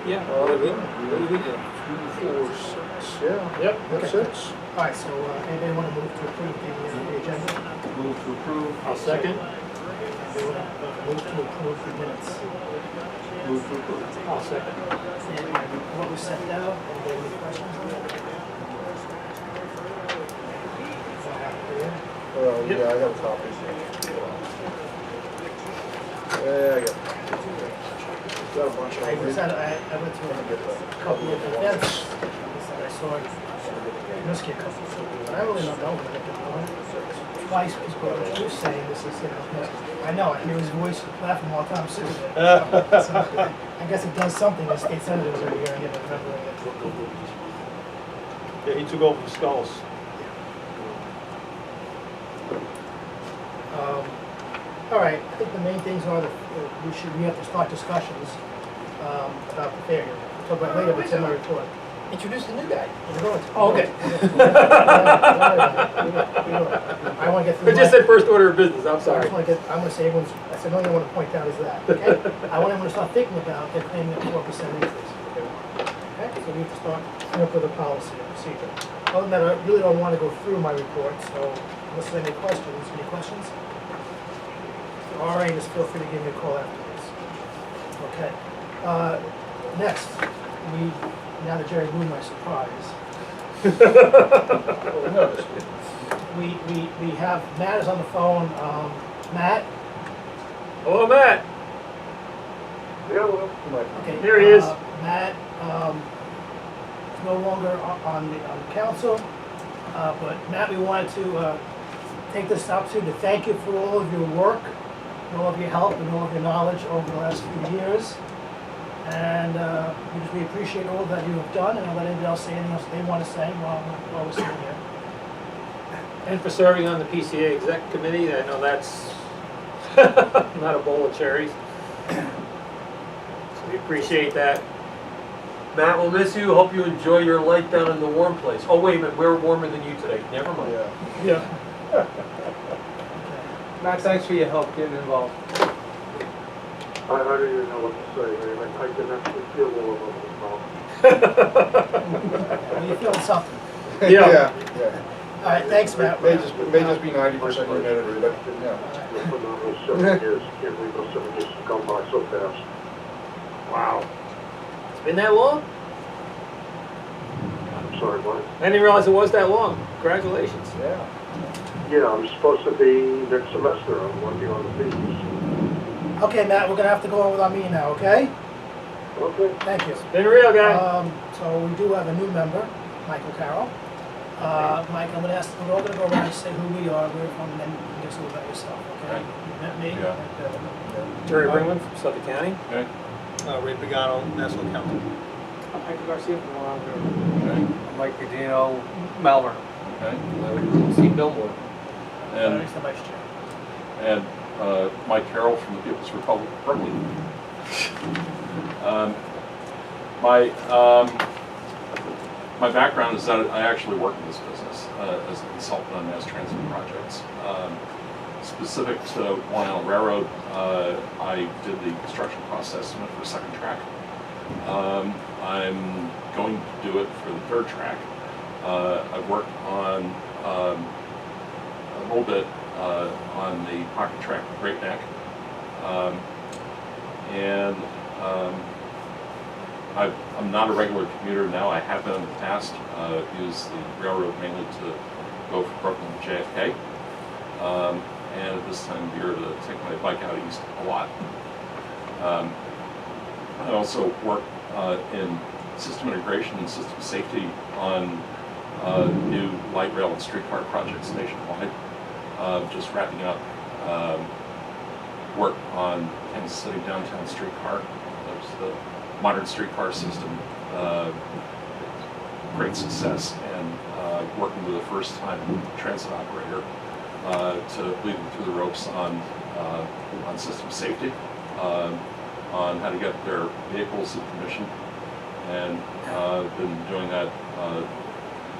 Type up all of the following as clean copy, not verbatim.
Yeah. Good. 2, 4, 6. Yeah. Yep. That's Okay. 6. All right, so anybody want to move to approve the agenda? Move to approve. I'll second. Anybody want to move to approve the minutes? Move to approve. I'll second. And what was sent out, anybody have any questions on it? Yeah, I have a copy. Yeah, I got a bunch of I them. was at, I went to a couple of events, I saw Miski a couple, but I really don't know what they're doing. Twice people were saying this is, I know, I hear his voice on the platform all the time, sitting there. So, I guess it does something, the state senators are here, and I remember it. Yeah, he took over the Skulls. All right, I think the main things are that we have to start discussions about the fair here. We'll talk about it later, but it's in my report. Introduce the new guy. We're going to. Oh, okay. I want to get through. I just said first order of business, I'm sorry. I want to say everyone's, I said, the only thing I want to point out is that, okay? I want everyone to start thinking about their claiming a 4% increase. Okay, so we have to start coming up with a policy and procedure. Other than that, I really don't want to go through my report, so unless there's any questions, All right, just feel free to give me a call afterwards. Okay. Next, now that Jerry blew my surprise, we have Matt is on the phone. Matt? Hello, Matt. Yeah, well, Okay. Here he is. Matt is no longer on the council, but Matt, we wanted to take this opportunity to thank you for all of your work, and all of your help, and all of your knowledge over the last few years. And we appreciate all that you have done, and I'll let anybody else say anything else they want to say while we're sitting here. And for serving on the PCA Exec Committee, I know that's not a bowl of cherries. So we appreciate that. Matt, we'll miss you. Hope you enjoy your life down in the warm place. Oh, wait a minute. We're warmer than you today. Never mind. yeah. Yeah. Matt, thanks for your help getting involved. I don't even know what to say, man. I can actually feel all of them. Well, you're feeling something. Yeah. Yeah. All right, thanks, Matt. May just be 90% humidity, but yeah. You're phenomenal 7 years. Can't believe those 7 years have gone by so fast. Wow. It's been that long? I'm sorry, what? I didn't realize it was that long. Congratulations. Yeah. Yeah, I'm supposed to be next semester. I'm working on the fees. Okay, Matt, we're going to have to go on with our meeting now, okay? Okay. Thank you. Been real, guy. So we do have a new member, Michael Carroll. Mike, I'm going to ask, we're all going to go around and say who we are, where we're from, and then you can just a little about yourself, okay? You met me? Yeah. Jerry Bringman from Suffolk County. Okay. Ray Pagano, National Accountant. I'm Michael Garcia from Long Island. Okay. Mike Cadino, Malvern. Okay. Steve Billboard. And He's the vice chair. and Mike Carroll from the People's Republic of Berkeley. My background is that I actually work in this business as a consultant on mass transit projects. Specific to Long Island Railroad, I did the construction cost estimate for second track. I'm going to do it for the third track. I've worked on a little bit on the pocket track Great Neck, and I'm not a regular commuter now. I have been in the past. Used the railroad mainly to go from Brooklyn to JFK, and at this time of year to take my bike out east a lot. I also work in system integration and system safety on new light rail and streetcar projects nationwide. Just wrapping up work on Kansas City downtown streetcar. There's the modern streetcar system, great success, and working with a first-time transit operator to lead them through the ropes on system safety, on how to get their vehicles in commission, and been doing that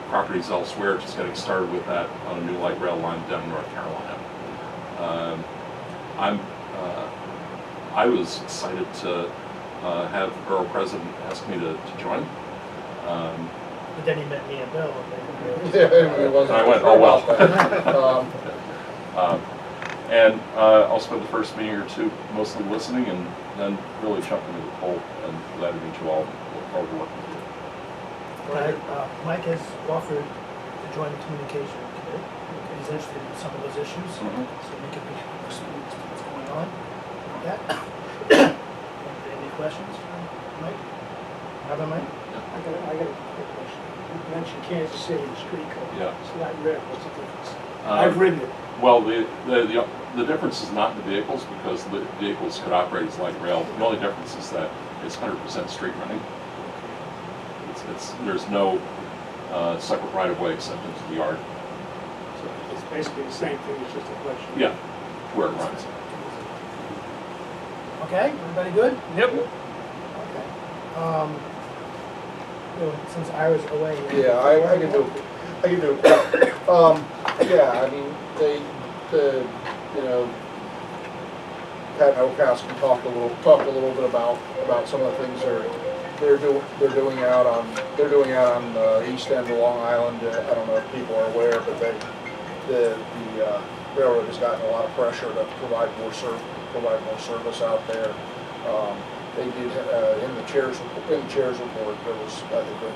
properties elsewhere, just getting started with that on a new light rail line down in North Carolina. I was excited to have Borough President ask me to join. But then he met me and Bill. And It wasn't. I went, oh, well. And I'll spend the first meeting or two mostly listening and then really jumping into the poll, and glad to meet you all. Look forward to working with you. Mike has offered to join the communication committee. He's interested in some of those issues, so we can be what's going on. Yeah. Any questions for Mike? Another Mike? I got a quick question. You mentioned Kansas City, the street code. Yeah. It's not red, what's the difference? I've ridden it. Well, the difference is not in the vehicles, because the vehicles could operate as light rail. The only difference is that it's 100% street running. There's no separate right-of-way except into the yard. So it's basically the same thing, it's just a question. Yeah, where it runs. Okay, everybody good? Yep. Okay. Since Ira's away. Yeah, I can do it. Yeah, I mean, Pat Nowakowski talked a little bit about some of the things they're doing out on the east end of Long Island. I don't know if people are aware, but the railroad has gotten a lot of pressure to provide more service out there. They did in the chairs report. There was I think we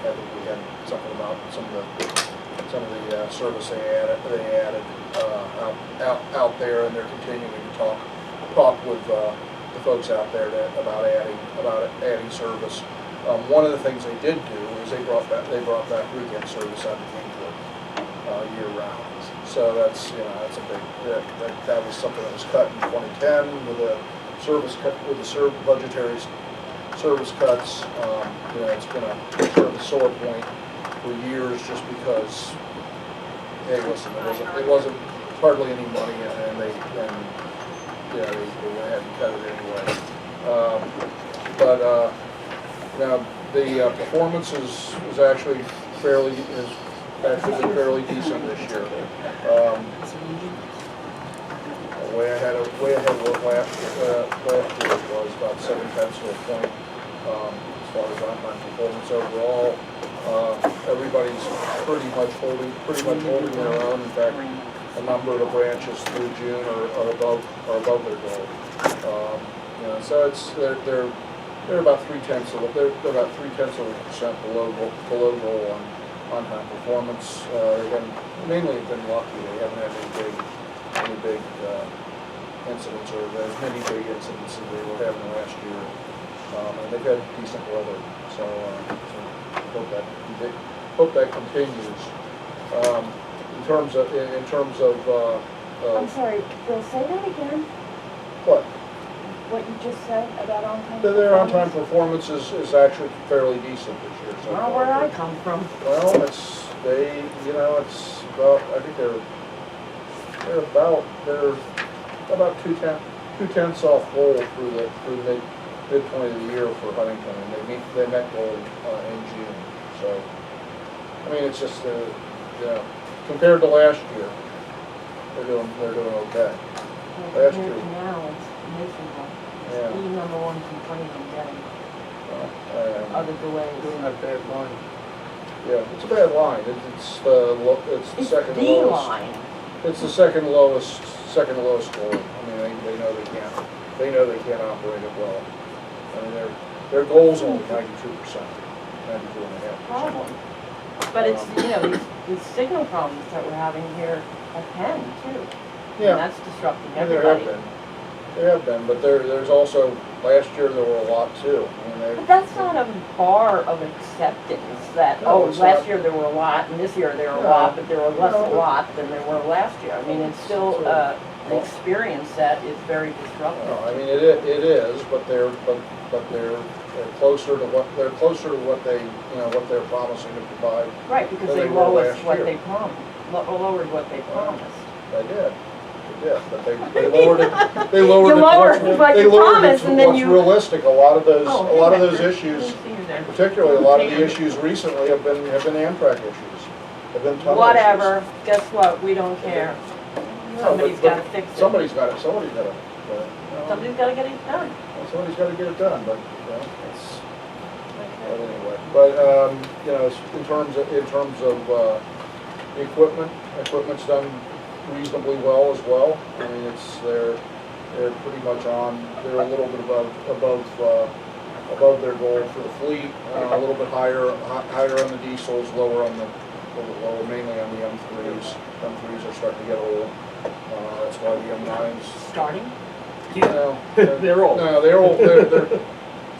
had something about some of the service they added out there, and they're continuing to talk with the folks out there about adding service. One of the things they did do is they brought back weekend service out to Kingport year round. So that's a big that was something that was cut in 2010 with a service cut with the budgetary service cuts. It's been a sort of a sore point for years, just because hey, listen, it wasn't hardly any money, and they went ahead and cut it anyway. The performance is actually been fairly decent this year. Way ahead of what last year was, about 7/10 of a point as far as on-time performance overall. Everybody's pretty much holding their own. In fact, a number of the branches through June are above their goal. So they're about 3/10% below goal on time performance. Mainly have been lucky. They haven't had any big incidents, or as many big incidents as they were having last year. And they've had decent weather, so hope that continues. In terms of I'm sorry, Bill, say that again, what you just said about on-time performance? their on-time performance is actually fairly decent this year. So Well, where I come from. Well, it's about, I think they're about 2/10 off goal through the midpoint of the year for Huntington, and they met goal in June. So, I mean, it's just compared to last year, they're doing okay. Last year. Now it's miserable. Yeah. The number one complaint I'm getting, Well, other delays. Doing that bad line. yeah, it's a bad line. It's the second the lowest. line. It's the second lowest goal. I mean, they know they can't operate it well. I mean, their goal's only 92%, 92.5%. Problem. But it's, these signal problems that we're having here at Penn too. Yeah. And that's disrupting Yeah, everybody. there have been, but there's also, last year there were a lot too. I mean, But that's not a bar of acceptance that, No, it's last not. year there were a lot, and this year there were a No. lot, but there were less No. a lot than there were last year. I mean, it's still an experience that is very disruptive. No, I mean, it is, but they're closer to what they're promising to provide. Right, because than they they were lowered last what year. they promised, lowered what they promised. They did, but they lowered it. They lowered You it. lowered what They you lowered it promised, to and then what's you. realistic. A lot of those I issues, see you there. particularly a lot of the issues recently have been Amtrak issues. Have been tunnel Whatever, guess what, we don't care. issues. No, Somebody's but gotta fix it. Somebody's got to. Somebody's gotta get it done. Somebody's gotta get it done, but, you know, it's, but anyway. But, you know, in terms of, equipment's done reasonably well as well. I mean, they're pretty much they're a little bit above their goal for the fleet, a little bit higher on the diesels, lower on mainly on the M3s. M3s are starting to get old. That's why the M9s. Starting? No, They're old. No, they're old. They're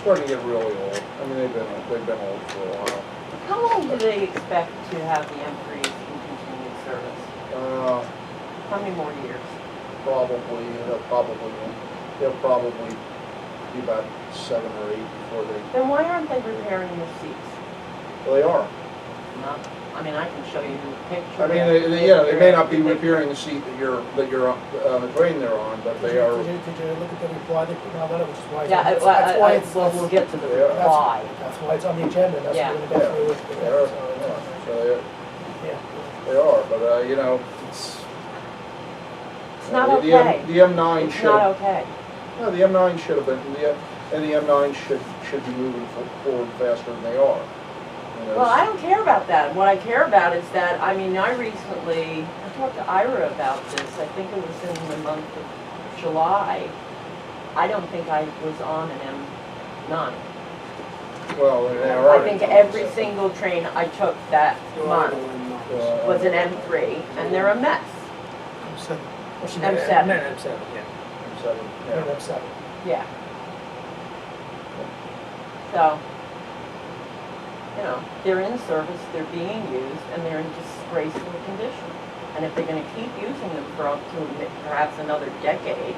starting to get really old. I mean, they've been old for a while. How long do they expect to have the M3s in continued service? How many more years? They'll probably be about 7 or 8 before they. Then why aren't they repairing the seats? Well, they are. Not, I mean, I can show you pictures. I mean, they may not be repairing the seat that you're on the train they're on, but they are. Did you look at the reply they put in our letter, which is why? Yeah, that's why it's. well, we'll get to the That's- reply. That's why it's on the agenda, and that's Yeah. what we're gonna go through with. They are. So Yeah. they are, but you know, It's not the okay. The M9 It's should. not okay. No, the M9 should have been. And the M9 should be moving forward faster than they are. You know, Well, I don't care about that. What I care about is that, I mean, I talked to Ira about this, I think it was in the month of July. I don't think I was on an M9. Well, they are. I think every single train I took that month was an M3, and they're a mess. M7. M7. M7, yeah. M7, yeah. M7. Yeah. So, you know, they're in service, they're being used, and they're in disgraceful condition. And if they're gonna keep using them for up to perhaps another decade,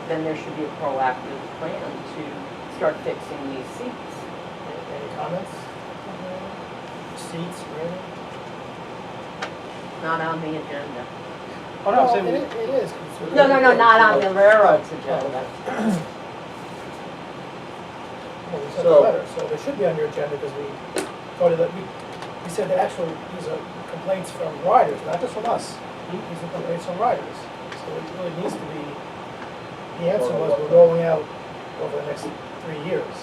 then there should be a proactive plan to start fixing these seats. Any comments? Seats, really? Not on the agenda. Oh, no, Well, same. it is. No, not on the railroad's agenda. Well, we sent a So- letter, so they should be on your agenda, because we voted that, we said that actually, these are complaints from riders, not just from us. These are complaints from riders. So it really needs to be, the answer was we're rolling out over the next 3 years.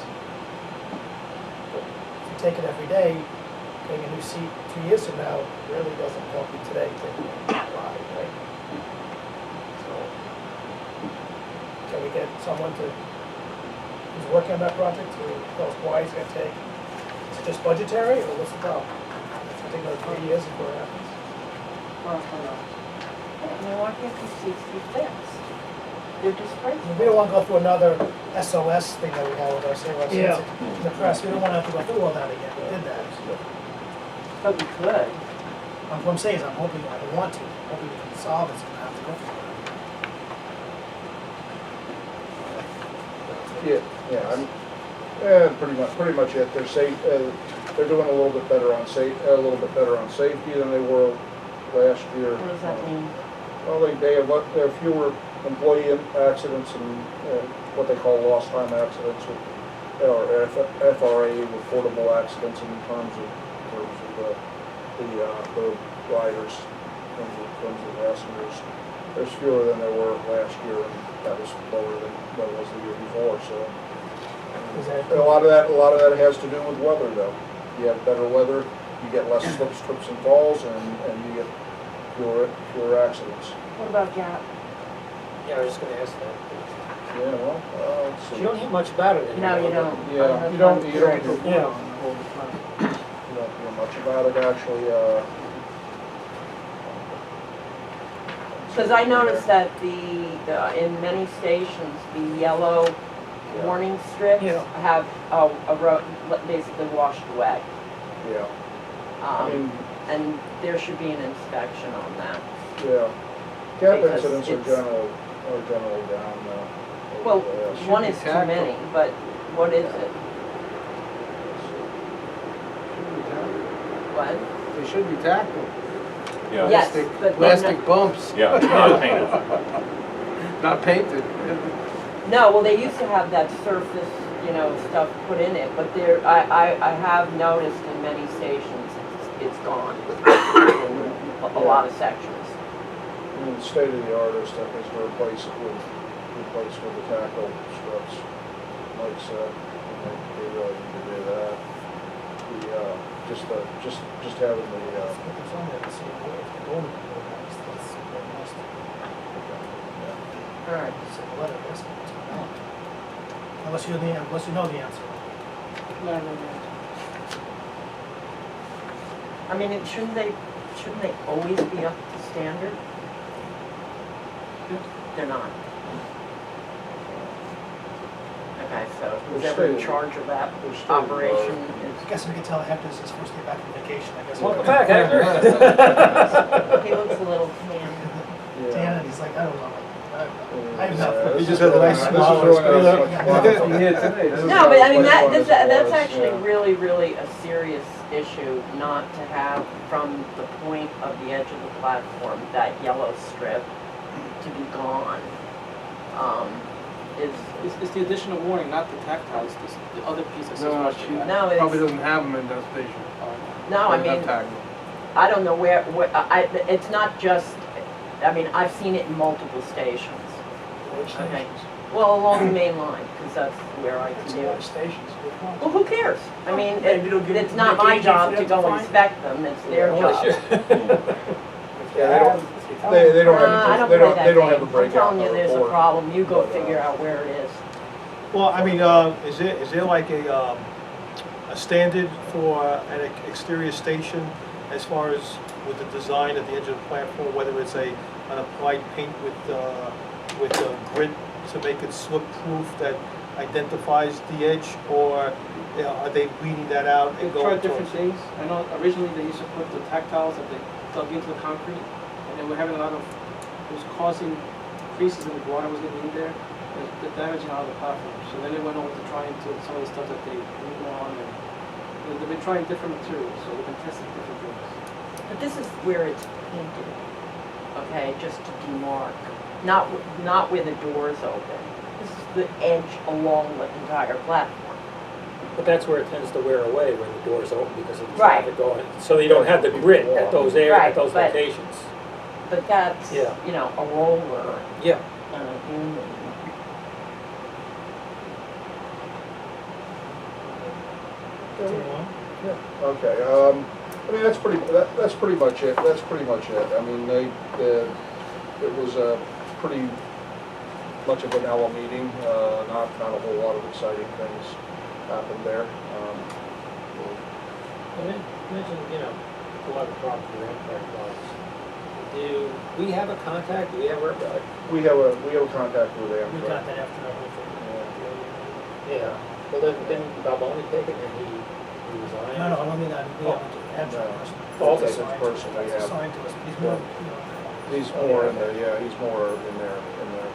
But if you take it every day, getting a new seat 2 years from now really doesn't help you today taking a ride, right? So, can we get someone who's working on that project to tell us why he's gonna take, is it just budgetary, or what's the problem? It's gonna take another 3 years before it happens. I mean, why can't these seats be fixed? They're disgraceful. We don't wanna go through another SOS thing that we had with our sailors Yeah. in the press, we don't wanna have to go through all that again, we did that. But we could. What I'm saying is, I want to, hoping we can solve it, so we don't have to go through it. Pretty much it. They're doing a little bit better on safety than they were last year. What does that mean? Well, there are fewer employee accidents and what they call lost time accidents, or FRA, reportable accidents in terms of the riders, in terms of passengers. There's fewer than there were last year, and that was lower than what was the year before. So Is that- a lot of that has to do with weather, though. You have better weather, you get less slips, trips, and falls, and you get fewer accidents. What about Gap? Yeah, I was just gonna ask that. Yeah, well, let's see. You don't hear much about it No, anymore. you don't. Yeah, you don't hear Yeah. much about it, actually. Because I noticed that in many stations, the yellow warning strips Yeah. have basically washed away. Yeah, I mean, And there should be an inspection on that. yeah. Gap Because incidents are it's- generally down, Well, yeah. one is too many, but what is it? What? They should be tackled. Yeah. Yes, but they're Plastic bumps, Yeah, not painted. not painted. No, well, they used to have that surface, stuff put in it, but I have noticed in many stations, it's gone. In a lot of sections. I mean, the state of the art is to replace it with replaced with the tackle strips. Like I said, they really need to do that. Just having the, It's on there to see if the goal is must. All right. It's a letter, that's what's going on. Unless you know the answer. No. I mean, shouldn't they always be up to standard? They're not. Okay, so who's ever in charge of that operation I guess we can tell Hector's his first day back from vacation, I guess. Welcome back, Hector. He looks a little tan. Dan, and he's like, I don't know. I have enough. He just has a nice smile. No, but I mean, that's actually really, really a serious issue not to have from the point of the edge of the platform, that yellow strip to be gone. It's the additional warning, not the tactile, it's the other piece that says watch your back. No, Probably it's, doesn't have them in that station. no, I mean, I don't know where, it's not just, I mean, I've seen it in multiple stations. Which Okay. stations? Well, along the main line, because that's where I That's a commute. lot of stations. Which ones? Well, who cares? I mean, Maybe it'll give it's you not my vacation job for to them to go find? inspect them, it's their Well, job. sure. Yeah, they don't I have, don't they play don't, that they don't have a game. I'm breakout telling you, in the there's a report. problem, you go But, figure out where it is. Well, I mean, is there like a standard for an exterior station as far as with the design at the edge of the platform, whether it's an applied paint with a grit to make it slip-proof that identifies the edge, or are they weeding that out and They've going tried different towards? things. I know originally they used to put the tactiles that they dug into the concrete, and they were having a lot of, it was causing creases in the water was getting in there, the damaging out of the platform. So then they went over to trying to some of the stuff that they lean on, and they've been trying different materials, so they've been testing different things. But this is where it's painted, okay, just to demarc, not where the door's open. This is the edge along the entire platform. But that's where it tends to wear away when the door's open because of the Right. traffic going. So you don't have the grit at those areas, Right, at those but- locations. But that's, Yeah. you know, a roller Yeah. and a human. Okay, I mean, that's pretty much it, that's pretty much it. I mean, it was a pretty much of a vanilla meeting, not a whole lot of exciting things happened there. You mentioned, you know, a lot of problems with Amtrak cars. Do we have a contact? Do we ever? We have a contact with We Amtrak. got that after the whole thing. Yeah. Well, then Balboni take it and he resigned? No, I don't mean that, we have to No. person. Oh, okay. That's his person, we That's have. assigned to us, but he's more, you know. He's more in there, yeah, he's more in there, you know,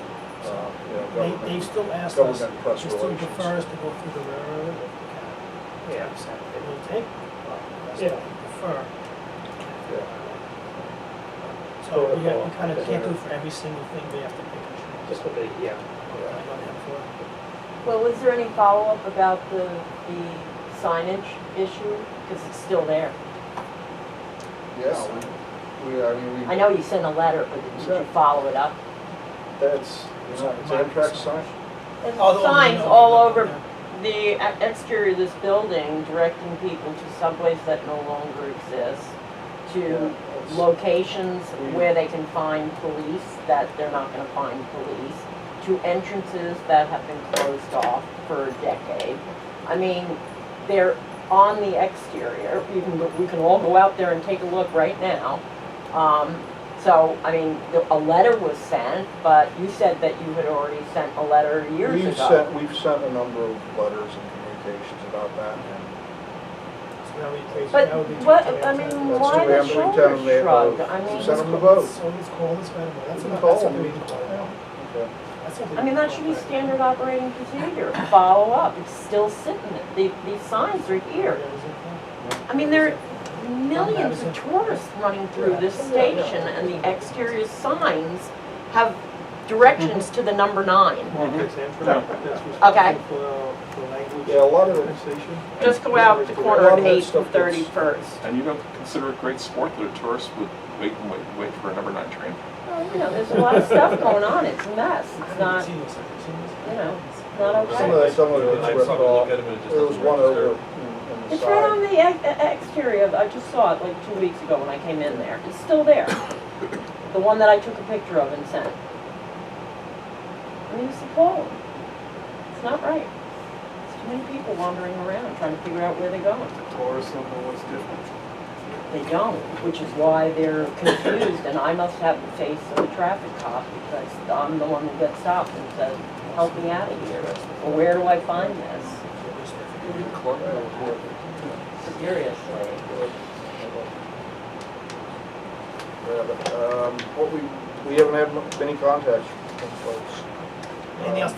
They government. still asked us, government press they still relations. prefer us to go through the railroad if we can. Yeah. It will take, us Yeah. to prefer. Yeah. So we kind of can't do for every single thing, we have to pick and choose. Just what they, yeah. I don't have for. Well, is there any follow-up about the signage issue? Because it's still there. Yeah, I mean, I know you sent a letter, but did you follow it up? that's, it's Amtrak's sign. There's Oh, the- signs no, all no, over no. the exterior of this building directing people to someplace that no longer exists, to locations where they can find police, that they're not gonna find police, to entrances that have been closed off for a decade. I mean, they're on the exterior, we can all go out there and take a look right now. So, I mean, a letter was sent, but you said that you had already sent a letter years ago. We've sent a number of letters and communications about that, and So that would be- But that would be what, to- I mean, That's why what we the have to tell shoulder them. They have shrug? to I mean, send them to vote. So let's call this man, that's We can not, call that's them. something we can call. Okay. That's something I mean, we that can should be call. standard operating procedure, follow up, it's still sitting, these signs are here. I mean, there are millions of tourists running through this station, and the exterior signs have directions to the number 9. That's Amtrak, that's Okay. responsible for language. Yeah, a lot of it. Pronunciation. Just go out the corner of 8th and 31st. And you don't consider it great sport that a tourist would wait for a number 9 train? Well, you know, there's a lot of stuff going on, it's a mess, it's not, you know, it's not Some okay. of it I'd gets ripped probably off. look at them and it just There was doesn't one over register. in the It's right on side. the exterior, I just saw it like 2 weeks ago when I came in there, it's still there. The one that I took a picture of and sent. I mean, it's appalling. It's not right. It's too many people wandering around trying to figure out where they're going. Tourists don't know what's different. They don't, which is why they're confused, and I must have the face of a traffic cop because I'm the one who gets stopped and says, help me out of here. Well, where do I find this? Seriously. Yeah, but, we haven't had many contacts from folks. Anything else?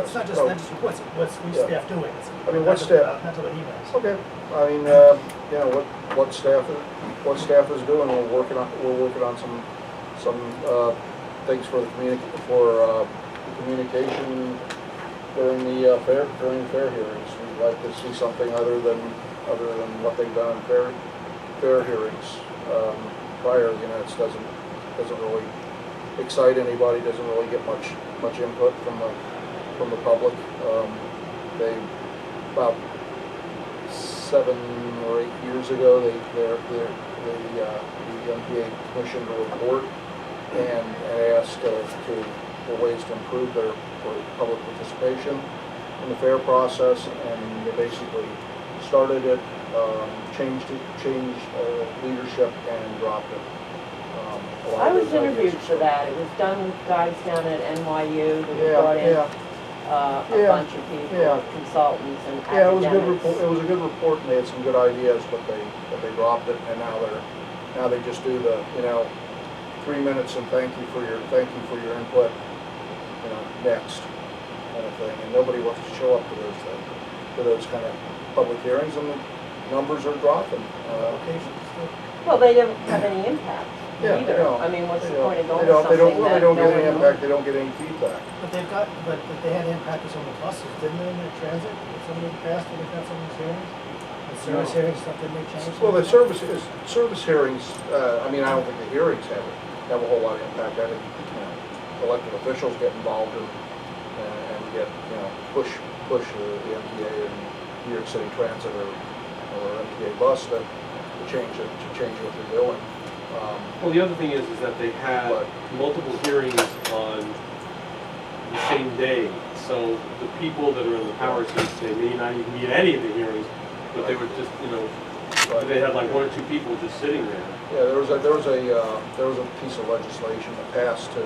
It's not just reports, what's staff doing? I mean, what's staff? Not about emails. Okay, I mean, you know, what staff is doing, we're working on some things for the communication during the fair hearings. We'd like to see something other than what they've done in fair hearings prior. You know, it doesn't really excite anybody, doesn't really get much input from the public. They about 7 or 8 years ago, the MPA commissioned a report and asked for ways to improve their public participation in the fair process, and they basically started it, changed leadership, and dropped it. A lot I of was those interviewed ideas for that. It was done with guys down at NYU that Yeah, brought in yeah. a Yeah, bunch of people, yeah. consultants and Yeah, it was a good academics. report. It was a good report, and they had some good ideas, but they dropped it, and now they just do the 3 minutes and thank you for your input, next kind of thing, and nobody wants to show up to those kind of public hearings, and the numbers are dropping. Well, they don't have any impact Yeah, either. they don't. I mean, what's They the don't. point of going They to don't. something that They don't no get any one impact. knows? They don't get any feedback. But they had impactors on the buses, didn't they, in the transit? Some of the past, when they got some of these hearings? The service hearings, stuff that may change? Well, the service hearings. I mean, I don't think the hearings have a whole lot of impact. I think elected officials get involved and get push the MTA and New York City Transit or MTA bus to change what they're doing. Well, the other thing is that they had But- multiple hearings on the same day. So the people that are in the power seats, they may not even be at any of the hearings, but they were just, they had like 1 or 2 people just sitting there. Yeah, there was a piece of legislation that passed to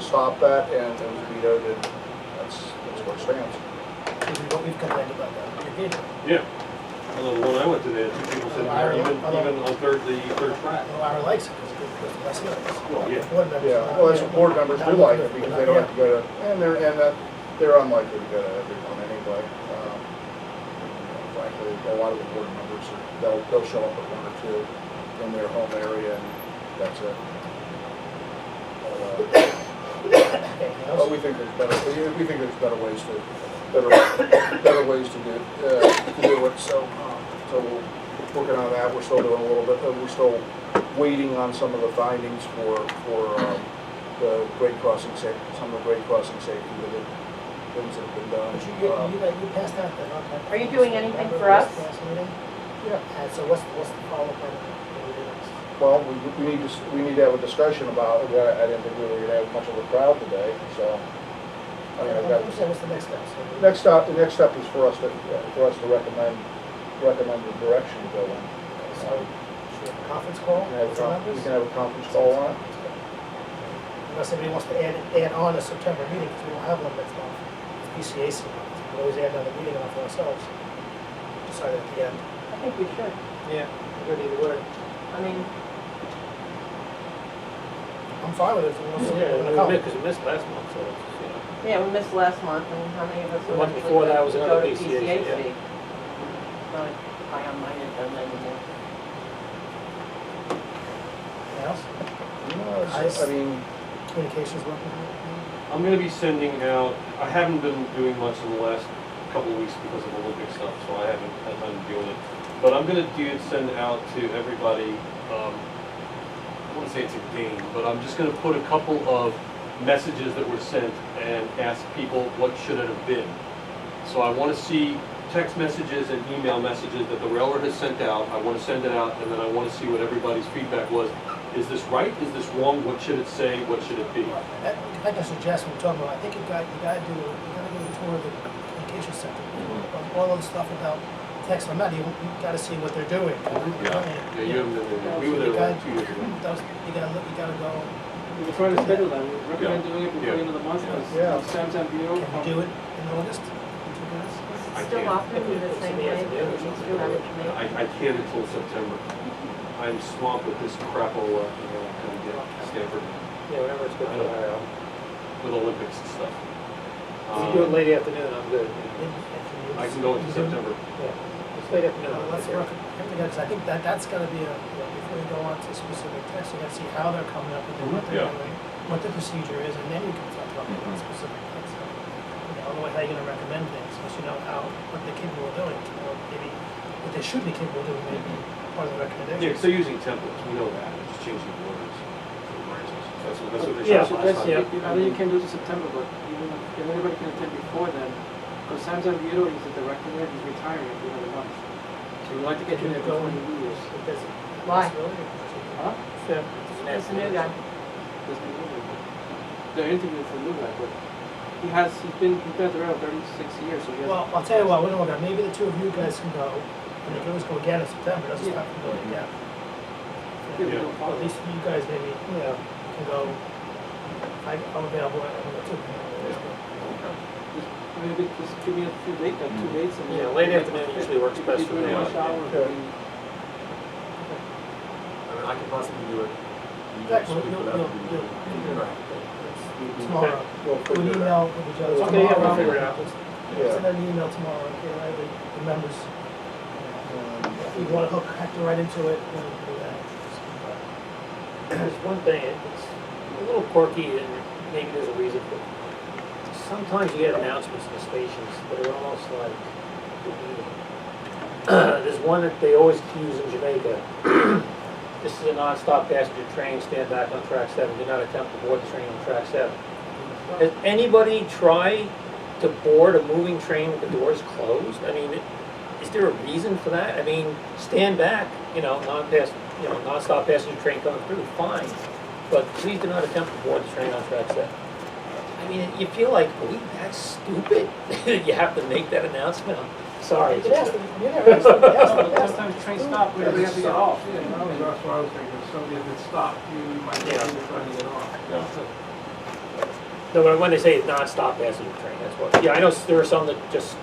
stop that, and it was vetoed, and that's what stands. We've complained about that. We did. Yeah. Although the one I went to, they had 2 people sitting there, even on the third track. Lara likes it because it's less hearings. Well, yeah. Board members. Yeah, well, that's what board members do like it, because they don't have to go to, and they're unlikely to go to every one anyway. Frankly, a lot of the board members, they'll show up at 1 or 2 in their home area, and that's it. But we think there's better ways to do it. So we're working on that. We're still doing a little bit. We're still waiting on some of the findings for the grade crossing safety. Some of the grade crossing safety things that have been done. But you passed out that. Are you doing anything for us? Yeah. And so what's the follow-up on it? Well, we need to have a discussion about it. I didn't think we were going to have much of a crowd today, so. I mean, I've got. What's the next step? The next step is for us to recommend the direction to go in. So, should we have a conference call? We can have a conference call on it. Unless somebody wants to add on a September meeting, because we don't have one next month. It's PCAC month. We can always add another meeting on for ourselves. Decide at the end. I think we should. Yeah, good either way. I mean, I'm fine with it. Yeah, because we missed last month, so it's, yeah, we missed last month, and how many of us? The month eventually before that go- was go another to PCAC, yeah. Not high on my agenda anymore. Anything else? I mean, Communications working? I'm going to be sending out, I haven't been doing much in the last couple of weeks because of Olympic stuff, so I haven't had time to deal with it. But I'm going to send out to everybody I wouldn't say it's a game, but I'm just gonna put a couple of messages that were sent and ask people what should it have been. So I wanna see text messages and email messages that the railroad has sent out. I wanna send it out, and then I wanna see what everybody's feedback was. Is this right? Is this wrong? What should it say? What should it be? I can suggest when we're talking about, I think you gotta do a tour of the communication center. All of the stuff about text or not, you gotta see what they're doing. Yeah, you haven't been there. We were there like 2 years ago. You gotta go, We're trying to schedule that, we recommend doing it before the end of the month, Yeah. because Sam's on bureau. can you do it in August? I Still can't. operating the same way that it used to have it made. I can't until September. I'm swamped with this crapola, kind of get Stanford Yeah, whenever it's good I for know. her. with Olympics and stuff. If you do it late afternoon, I'm good. I can go into September. Yeah, it's late afternoon. Let's work it together, because I think that's gotta be before you go on to specific tests, you gotta see how they're coming up with it, what they're Yeah. doing, what the procedure is, and then you can talk about specific things. So, otherwise, how are you gonna recommend things, once you know what they're capable of doing, maybe what they should be capable of doing, maybe part of the Yeah, recommendation. because they're using templates, we know that, they're just changing the orders for the branches. That's what they Yeah, showed that's- last time. yeah. I know you can do it in September, but even if anybody can attend before then, because Sam's on bureau, he's the director there, he's retiring at the end of the month. So we'd like to get you there before the New Year's. Why? Huh? It's a new guy. There's no new guy. They're interviewing for a new guy, but he's been at the railroad 36 years, so he has. Well, I'll tell you what, we're gonna, maybe the two of you guys can go, and they can always go again in September, doesn't stop from going again. Yeah, we Yeah. don't At follow. least you guys maybe, can go, I'm available, I'm gonna too. Maybe just give me a few dates, like 2 dates. And Yeah, late afternoon usually works best for me. Rush hour, Sure. I mean, I could possibly do it. Exactly, tomorrow, we'll email with each other Okay, yeah, we'll tomorrow. figure it out. Send an email tomorrow, okay, right, the members. If you wanna hook Hector right into it, we'll do that. There's one thing, it's a little quirky and maybe there's a reason for it. Sometimes you get announcements in the stations that are almost like the meeting. There's one that they always use in Jamaica. This is a non-stop passenger train, stand back on track 7, do not attempt to board the train on track 7. Has anybody tried to board a moving train with the doors closed? I mean, is there a reason for that? I mean, stand back, non-stop passenger train coming through, fine. But please do not attempt to board the train on track 7. I mean, you feel like, are we that stupid? You have to make that announcement? I'm sorry. You asked them, you never asked them, Last time the train stopped, we have to get off. That's what I was thinking, if somebody had stopped, you might be trying to get off. No, but when they say non-stop passenger train, that's what, yeah, I know there are some that just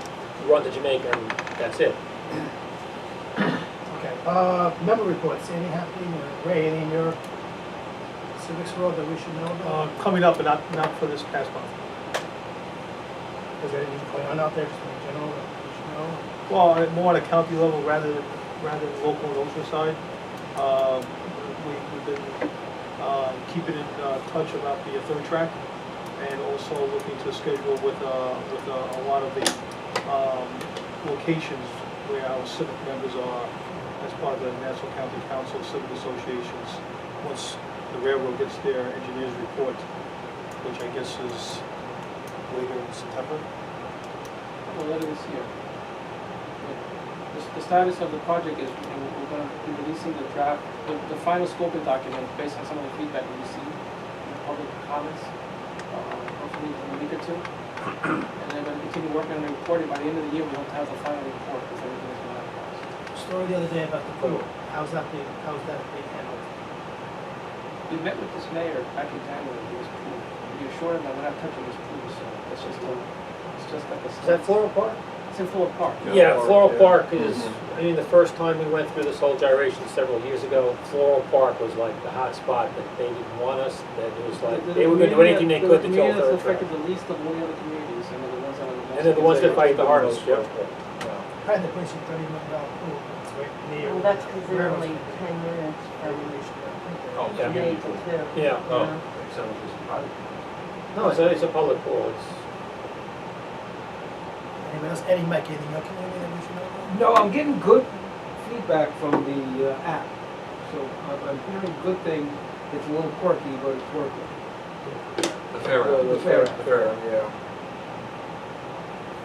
run to Jamaica and that's it. Okay, member reports, anything happening, Ray, any in your civics world that we should know about? Coming up, but not for this past month. Is there anything going on out there, just in general, that we should know? Well, more on a county level rather than local and ocean side. We've been keeping in touch about the third track, and also looking to schedule with a lot of the locations where our civic members are as part of the National County Council of Civic Associations. Once the railroad gets their engineer's report, which I guess is later in September. Well, later this year. The status of the project is, we're going to be releasing the draft, the final scoping document based on some of the feedback we received in the public comments, hopefully in a week or two. And then we're going to continue working on the reporting. By the end of the year, we hope to have the final report because everything is going to have. Story the other day about the pool, how's that being handled? We met with this mayor back in January, he was cool. We assured him that we're not touching this pool, so it's just like a. Is that Floral Park? It's in Floral Park. Yeah, Floral Park is, I mean, the first time we went through this whole gyration several years ago, Floral Park was like the hot spot that they didn't want us, that it was like, they were gonna do anything they could to kill The community third that's track. affected the least of all the other communities, and they're the ones that are the most. And they're the ones that fight the hardest, yeah. I had the place in $30 million pool, it's right near. Well, that's because they're only 10 minutes from Oh, Yeah. 8 to 2. Yeah. Oh, Yeah. sounds just private. No, it's a public pool, it's, Anyone else, Eddie, Mike, anything in your community that we should know about? No, I'm getting good feedback from the app. So I'm hearing good things It's a little quirky, but it's working. The fair. The fair, yeah.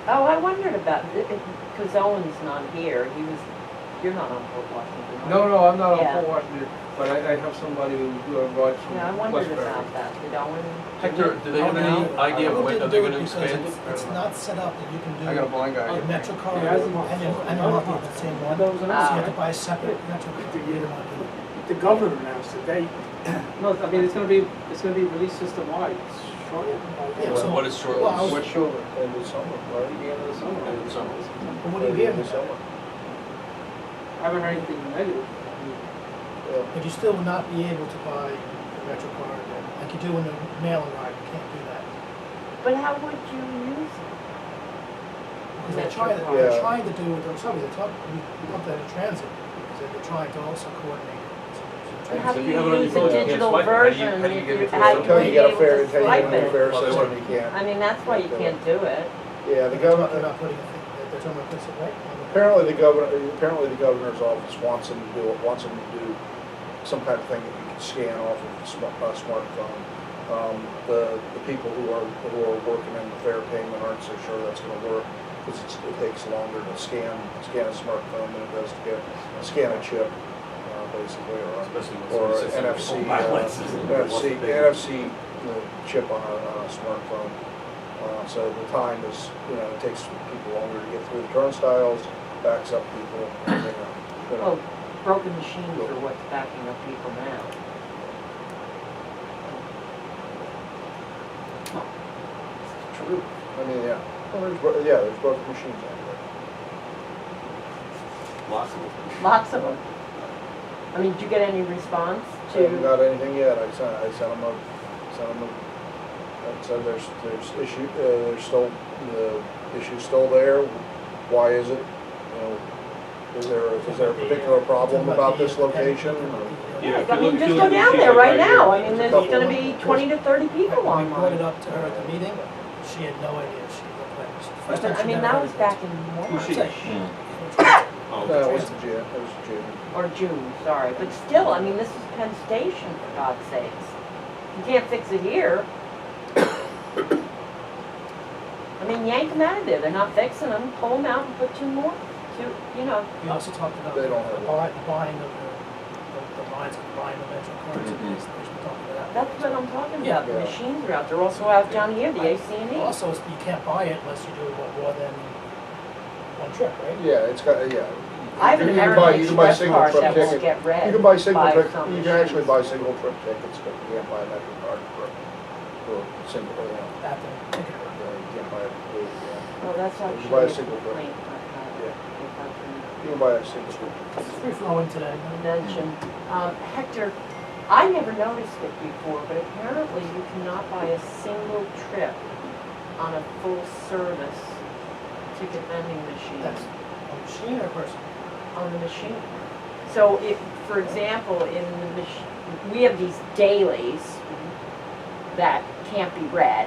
Oh, I wondered about, because Owen's not here, you're not on Port Washington, are you? No, I'm not on Yeah. Port Washington, but I have somebody who rides from Yeah, I wondered Westbury. about that, did Owen? Hector, do they have any idea of when, are they gonna expand it? It's not set up that you can do I got a blind guy. a Metro card Yeah, and a monthly at the same one. So you have to buy a separate Metro card. The governor announced today. No, I mean, it's gonna be released system-wide shortly. Yeah, so- What is short? Well, I was- What's shorter? End of summer, right? The end of the summer. End of summer. But what do you hear? End of summer. I haven't heard anything negative. Yeah. But you still will not be able to buy a Metro card like you do in a mail-in ride. You can't do that. But how would you use it? Because they're Metro they're card. trying to do, we put that in transit, because they're trying to also coordinate. But how So do if you you have it on your use phone, a you can't digital swipe it. How do you- version how do you if get you, it to how the- you Until would you be get a able fair, to until you swipe get a it? fair Well, they system, won't. you can't. I mean, that's why you can't do it. Yeah, the They're governor, not putting a thing, they're talking about this, right? apparently the governor's office wants him to do some kind of thing that you can scan off of a smartphone. The people who are working in the fare payment aren't so sure that's gonna work, because it takes longer to scan a smartphone than it does to scan a chip, basically, Especially or when it's NFC, NFC. NFC chip on a smartphone. So the time is, it takes people longer to get through the turnstiles, backs up people, Well, broken machines are what's backing up people now. It's true. I mean, yeah. Well, there's broken machines out there. Lots of them. Lots of them. I mean, did you get any response I haven't to? got anything yet. I sent them I said there's issue, there's still, the issue's still there. Why is it? Is there a particular problem about this location? Yeah, if I you mean, look- just if you go look at down the there sheet right here, now. I mean, there's there's a gonna couple. be 20 to 30 people We brought it online. up to her at the meeting, she had no idea, she looked like, it was the first time I she mean, never that heard was of back it. in Who's March she? No, Oh, it wasn't June, it was June. or June, sorry. But still, I mean, this is Penn Station, for God's sakes. You can't fix it here. I mean, yank them out of there. They're not fixing them. Pull them out and put two more. We also talked about They the don't have it. buying of the lines, buying the Metro cards, and Mhm. they should talk about that. That's what I'm talking Yeah. about. The machines are out. They're also out down here, the AC&E. Also, you can't buy it unless you do more than one trip, right? Yeah, it's got, yeah. I have an You can American buy- you can buy Express single card trip that won't ticket. get read. You can buy single by trip, some you can actually buy machines. single trip tickets, but you can't buy a Metro card for single, After ticket. you can't buy it, yeah. Well, that's You actually buy a a single trip. complaint I've had. Yeah. If I can You can buy a single trip. It's free flowing today. mention. Hector, I never noticed it before, but apparently you cannot buy a single trip on a full service ticket vending machine. That's a machine or a person? On the machine. So if, for example, in the machine, we have these dailies that can't be read.